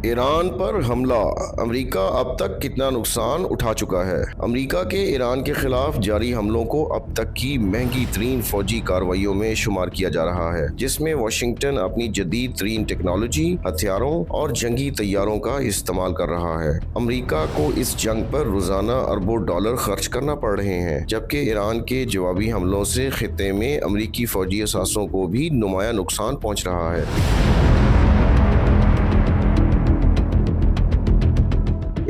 ایران پر حملہ، امریکہ اب تک کتنا نقصان اٹھا چکا ہے؟ امریکہ کے ایران کے خلاف جاری حملوں کو اب تک کی مہنگی ترین فوجی کارروائیوں میں شمار کیا جا رہا ہے، جس میں واشنگٹن اپنی جدید ترین ٹیکنالوجی، ہتھیاروں اور جنگی طیاروں کا استعمال کر رہا ہے۔ امریکہ کو اس جنگ پر روزانہ اربوں ڈالر خرچ کرنا پڑ رہے ہیں، جبکہ ایران کے جوابی حملوں سے خطے میں امریکی فوجی اثاثوں کو بھی نمایاں نقصان پہنچ رہا ہے۔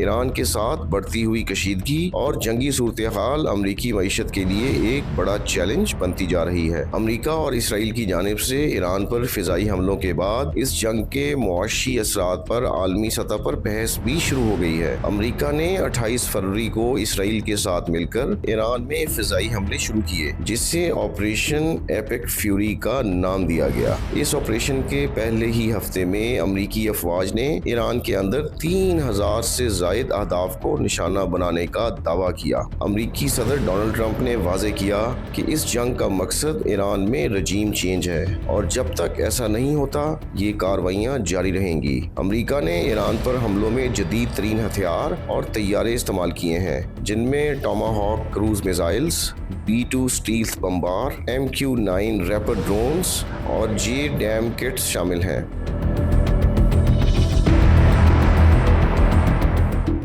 ایران کے ساتھ بڑھتی ہوئی کشیدگی اور جنگی صورتحال امریکی معیشت کے لیے ایک بڑا چیلنج بنتی جا رہی ہے۔ امریکہ اور اسرائیل کی جانب سے ایران پر فضائی حملوں کے بعد اس جنگ کے معاشی اثرات پر عالمی سطح پر بحث بھی شروع ہو گئی ہے۔ امریکہ نے 28 فروری کو اسرائیل کے ساتھ مل کر ایران میں فضائی حملے شروع کیے، جس سے آپریشن ایپک فیوری کا نام دیا گیا۔ اس آپریشن کے پہلے ہی ہفتے میں امریکی افواج نے ایران کے اندر 3000 سے زائد اہداف کو نشانہ بنانے کا دعویٰ کیا۔ امریکی صدر ڈونلڈ ٹرمپ نے واضح کیا کہ اس جنگ کا مقصد ایران میں رجیم چینج ہے اور جب تک ایسا نہیں ہوتا یہ کارروائیاں جاری رہیں گی۔ امریکہ نے ایران پر حملوں میں جدید ترین ہتھیار اور طیارے استعمال کیے ہیں، جن میں ٹاماہاک کروز میزائلز، B-2 اسٹیلتھ بمبار، MQ-9 ریپڈ ڈرونز اور JDAM کٹس شامل ہیں۔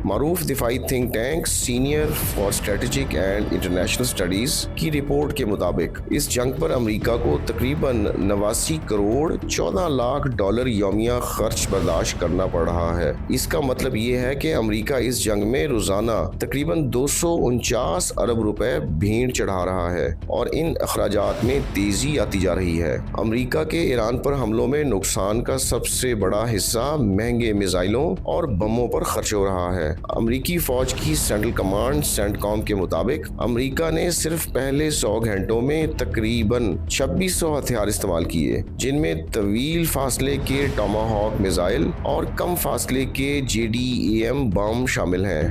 معروف دفاعی think tank senior for strategic and international studies کی رپورٹ کے مطابق اس جنگ پر امریکہ کو تقریباً 89 کروڑ 14 لاکھ ڈالر یومیہ خرچ برداشت کرنا پڑ رہا ہے۔ اس کا مطلب یہ ہے کہ امریکہ اس جنگ میں روزانہ تقریباً 249 ارب روپے بھیڑ چڑھا رہا ہے اور ان اخراجات میں تیزی آتی جا رہی ہے۔ امریکہ کے ایران پر حملوں میں نقصان کا سب سے بڑا حصہ مہنگے میزائلوں اور بموں پر خرچ ہو رہا ہے۔ امریکی فوج کی سینٹرل کمانڈ سینٹ کام کے مطابق امریکہ نے صرف پہلے 100 گھنٹوں میں تقریباً 2600 ہتھیار استعمال کیے، جن میں طویل فاصلے کے ٹاماہاک میزائل اور کم فاصلے کے JDAM بم شامل ہیں۔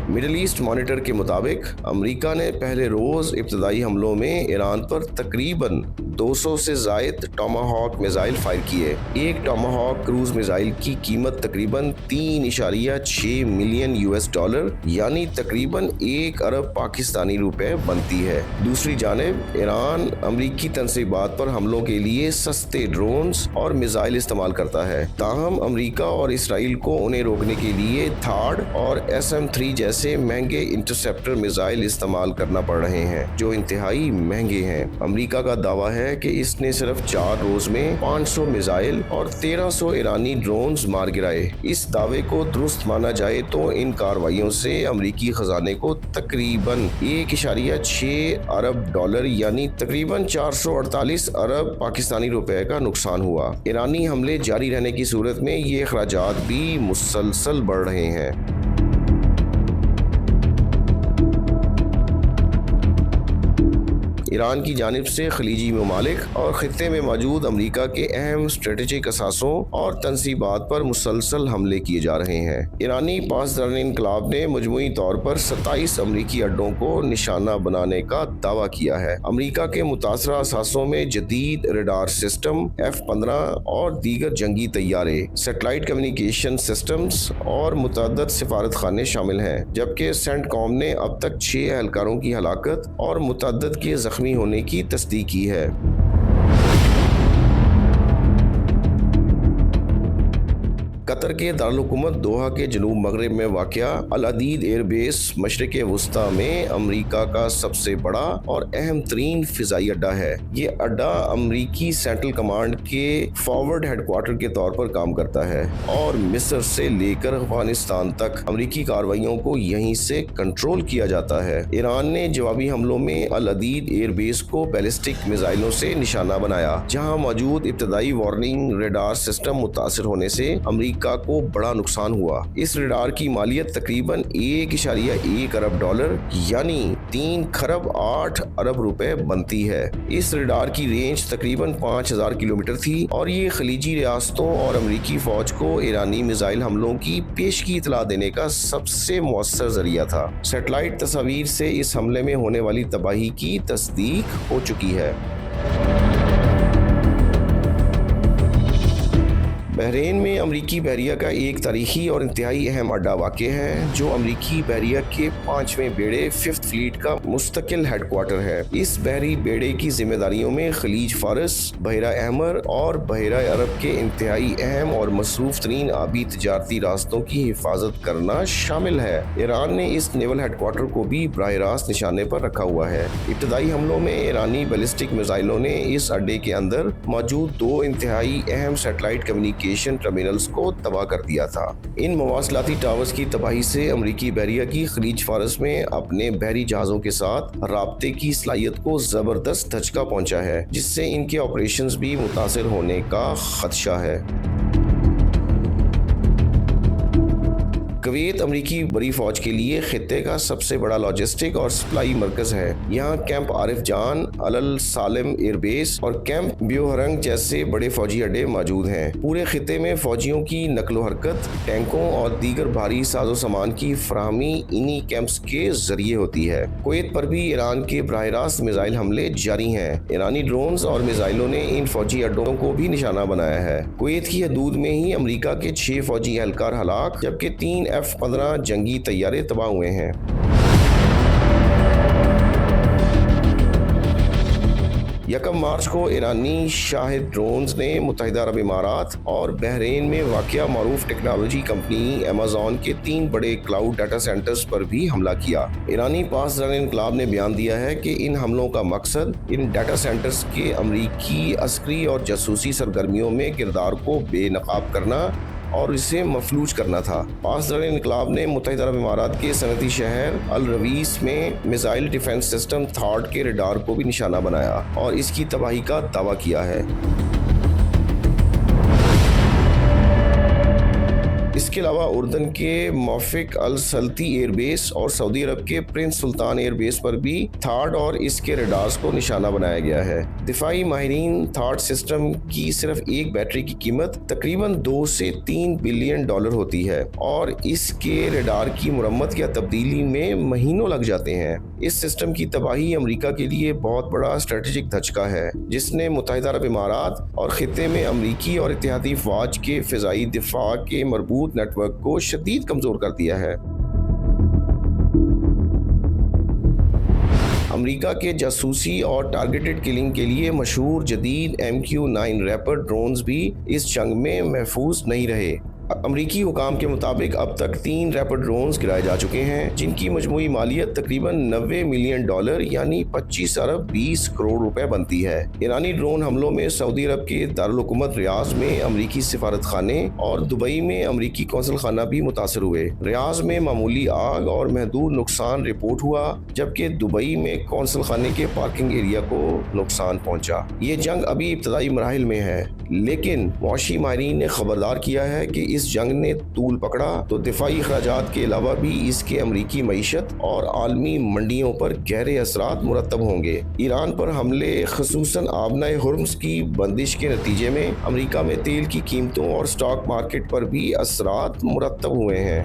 مڈل ایسٹ مانیٹر کے مطابق امریکہ نے پہلے روز ابتدائی حملوں میں ایران پر تقریباً 200 سے زائد ٹاماہاک میزائل فائر کیے۔ ایک ٹاماہاک کروز میزائل کی قیمت تقریباً 3.6 ملین $، یعنی تقریباً 1 ارب پاکستانی روپے بنتی ہے۔ دوسری جانب ایران امریکی تنصیبات پر حملوں کے لیے سستے ڈرونز اور میزائل استعمال کرتا ہے، تاہم امریکہ اور اسرائیل کو انہیں روکنے کے لیے تھاڈ اور SM-3 جیسے مہنگے انٹرسیپٹر میزائل استعمال کرنا پڑ رہے ہیں، جو انتہائی مہنگے ہیں۔ امریکہ کا دعویٰ ہے کہ اس نے صرف 4 روز میں 500 میزائل اور 1300 ایرانی ڈرونز مار گرائے۔ اس دعوے کو درست مانا جائے تو ان کارروائیوں سے امریکی خزانے کو تقریباً 1.6 ارب ڈالر یعنی تقریباً 448 ارب پاکستانی روپے کا نقصان ہوا۔ ایرانی حملے جاری رہنے کی صورت میں یہ اخراجات بھی مسلسل بڑھ رہے ہیں۔ ایران کی جانب سے خلیجی ممالک اور خطے میں موجود امریکہ کے اہم اسٹریٹجک اثاثوں اور تنصیبات پر مسلسل حملے کیے جا رہے ہیں۔ ایرانی پاسداران انقلاب نے مجموعی طور پر 27 امریکی اڈوں کو نشانہ بنانے کا دعویٰ کیا ہے۔ امریکہ کے متاثرہ اثاثوں میں جدید ریڈار سسٹم، F-15 اور دیگر جنگی طیارے، سیٹلائٹ کمیونیکیشن سسٹمز اور متعدد سفارت خانے شامل ہیں، جبکہ سینٹ کام نے اب تک 6 اہلکاروں کی ہلاکت اور متعدد کے زخمی ہونے کی تصدیق کی ہے۔ قطر کے دارالحکومت دوحہ کے جنوب مغرب میں واقع العدید ایئر بیس مشرق وسطیٰ میں امریکہ کا سب سے بڑا اور اہم ترین فضائی اڈا ہے۔ یہ اڈا امریکی سینٹرل کمانڈ کے فارورڈ ہیڈ کوارٹر کے طور پر کام کرتا ہے اور مصر سے لے کر افغانستان تک امریکی کارروائیوں کو یہیں سے کنٹرول کیا جاتا ہے۔ ایران نے جوابی حملوں میں العدید ایئر بیس کو بیلسٹک میزائلوں سے نشانہ بنایا، جہاں موجود ابتدائی وارننگ ریڈار سسٹم متاثر ہونے سے امریکہ کو بڑا نقصان ہوا۔ اس ریڈار کی مالیت تقریباً 1.1 ارب ڈالر یعنی 3 کھرب 8 ارب روپے بنتی ہے۔ اس ریڈار کی رینج تقریباً 5000 کلومیٹر تھی اور یہ خلیجی ریاستوں اور امریکی فوج کو ایرانی میزائل حملوں کی پیشگی اطلاع دینے کا سب سے مؤثر ذریعہ تھا۔ سیٹلائٹ تصاویر سے اس حملے میں ہونے والی تباہی کی تصدیق ہو چکی ہے۔ بحرین میں امریکی بحریہ کا ایک تاریخی اور انتہائی اہم اڈا واقع ہے جو امریکی بحریہ کے 5ویں بیڑے 5th فلیٹ کا مستقل ہیڈ کوارٹر ہے۔ اس بحری بیڑے کی ذمہ داریوں میں خلیج فارس، بحیرہ احمر اور بحیرہ عرب کے انتہائی اہم اور مصروف ترین آبی تجارتی راستوں کی حفاظت کرنا شامل ہے۔ ایران نے اس نیول ہیڈ کوارٹر کو بھی براہ راست نشانے پر رکھا ہوا ہے۔ ابتدائی حملوں میں ایرانی بیلسٹک میزائلوں نے اس اڈے کے اندر موجود 2 انتہائی اہم سیٹلائٹ کمیونیکیشن ٹرمینلز کو تباہ کر دیا تھا۔ ان مواصلاتی ٹاورز کی تباہی سے امریکی بحریہ کی خلیج فارس میں اپنے بحری جہازوں کے ساتھ رابطے کی صلاحیت کو زبردست دھچکا پہنچا ہے، جس سے ان کے آپریشنز بھی متاثر ہونے کا خدشہ ہے۔ کویت امریکی بڑی فوج کے لیے خطے کا سب سے بڑا لاجسٹک اور سپلائی مرکز ہے۔ یہاں کیمپ عارف جان، السالم ایئر بیس اور کیمپ بیوہرنگ جیسے بڑے فوجی اڈے موجود ہیں۔ پورے خطے میں فوجیوں کی نقل و حرکت، ٹینکوں اور دیگر بھاری ساز و سامان کی فراہمی انہی کیمپس کے ذریعے ہوتی ہے۔ کویت پر بھی ایران کے براہ راست میزائل حملے جاری ہیں۔ ایرانی ڈرونز اور میزائلوں نے ان فوجی اڈوں کو بھی نشانہ بنایا ہے۔ کویت کی حدود میں ہی امریکہ کے 6 فوجی اہلکار ہلاک، جبکہ 3 F-15 جنگی طیارے تباہ ہوئے ہیں۔ 1 مارچ کو ایرانی شاہد ڈرونز نے متحدہ عرب امارات اور بحرین میں واقع معروف ٹیکنالوجی کمپنی ایمیزون کے 3 بڑے کلاؤڈ ڈیٹا سینٹرز پر بھی حملہ کیا۔ ایرانی پاسداران انقلاب نے بیان دیا ہے کہ ان حملوں کا مقصد ان ڈیٹا سینٹرز کے امریکی عسکری اور جاسوسی سرگرمیوں میں کردار کو بے نقاب کرنا اور اسے مفلوج کرنا تھا۔ پاسداران انقلاب نے متحدہ عرب امارات کے صنعتی شہر الرویس میں میزائل ڈیفنس سسٹم تھاڈ کے ریڈار کو بھی نشانہ بنایا اور اس کی تباہی کا دعویٰ کیا ہے۔ اس کے علاوہ اردن کے موفق السلطی ایئر بیس اور سعودی عرب کے پرنس سلطان ایئر بیس پر بھی تھاڈ اور اس کے ریڈارز کو نشانہ بنایا گیا ہے۔ دفاعی ماہرین تھاڈ سسٹم کی صرف ایک بیٹری کی قیمت تقریباً 2 سے 3 بلین ڈالر ہوتی ہے اور اس کے ریڈار کی مرمت یا تبدیلی میں مہینوں لگ جاتے ہیں۔ اس سسٹم کی تباہی امریکہ کے لیے بہت بڑا اسٹریٹجک دھچکا ہے، جس نے متحدہ عرب امارات اور خطے میں امریکی اور اتحادی افواج کے فضائی دفاع کے مربوط نیٹ ورک کو شدید کمزور کر دیا ہے۔ امریکہ کے جاسوسی اور ٹارگیٹڈ کلنگ کے لیے مشہور جدید MQ-9 ریپر ڈرونز بھی اس جنگ میں محفوظ نہیں رہے۔ امریکی حکام کے مطابق اب تک 3 ریپر ڈرونز گرائے جا چکے ہیں، جن کی مجموعی مالیت تقریباً 90 ملین ڈالر یعنی 25 ارب 20 کروڑ روپے بنتی ہے۔ ایرانی ڈرون حملوں میں سعودی عرب کے دارالحکومت ریاض میں امریکی سفارت خانے اور دبئی میں امریکی قونصل خانہ بھی متاثر ہوئے۔ ریاض میں معمولی آگ اور محدود نقصان رپورٹ ہوا، جبکہ دبئی میں قونصل خانے کے پارکنگ ایریا کو نقصان پہنچا۔ یہ جنگ ابھی ابتدائی مراحل میں ہے، لیکن معاشی ماہرین نے خبردار کیا ہے کہ اس جنگ نے طول پکڑا تو دفاعی اخراجات کے علاوہ بھی اس کے امریکی معیشت اور عالمی منڈیوں پر گہرے اثرات مرتب ہوں گے۔ ایران پر حملے خصوصاً آبنائے ہرمز کی بندش کے نتیجے میں امریکہ میں تیل کی قیمتوں اور سٹاک مارکیٹ پر بھی اثرات مرتب ہوئے ہیں۔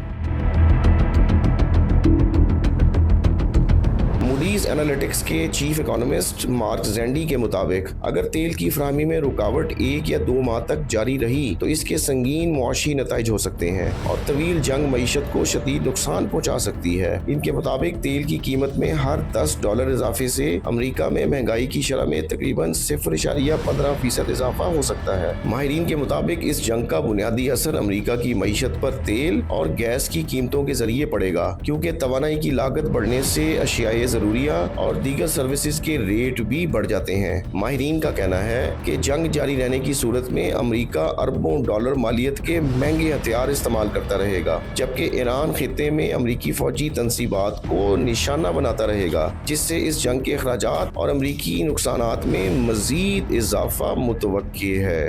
موڈیز انالیٹکس کے چیف اکانومسٹ مارک زینڈی کے مطابق اگر تیل کی فراہمی میں رکاوٹ 1 یا 2 ماہ تک جاری رہی تو اس کے سنگین معاشی نتائج ہو سکتے ہیں اور طویل جنگ معیشت کو شدید نقصان پہنچا سکتی ہے۔ ان کے مطابق تیل کی قیمت میں ہر $10 اضافے سے امریکہ میں مہنگائی کی شرح میں تقریباً 0.15% اضافہ ہو سکتا ہے۔ ماہرین کے مطابق اس جنگ کا بنیادی اثر امریکہ کی معیشت پر تیل اور گیس کی قیمتوں کے ذریعے پڑے گا، کیونکہ توانائی کی لاگت بڑھنے سے اشیائے ضروریہ اور دیگر سروسز کے ریٹ بھی بڑھ جاتے ہیں۔ ماہرین کا کہنا ہے کہ جنگ جاری رہنے کی صورت میں امریکہ اربوں ڈالر مالیت کے مہنگے ہتھیار استعمال کرتا رہے گا، جبکہ ایران خطے میں امریکی فوجی تنصیبات کو نشانہ بناتا رہے گا، جس سے اس جنگ کے اخراجات اور امریکی نقصانات میں مزید اضافہ متوقع ہے۔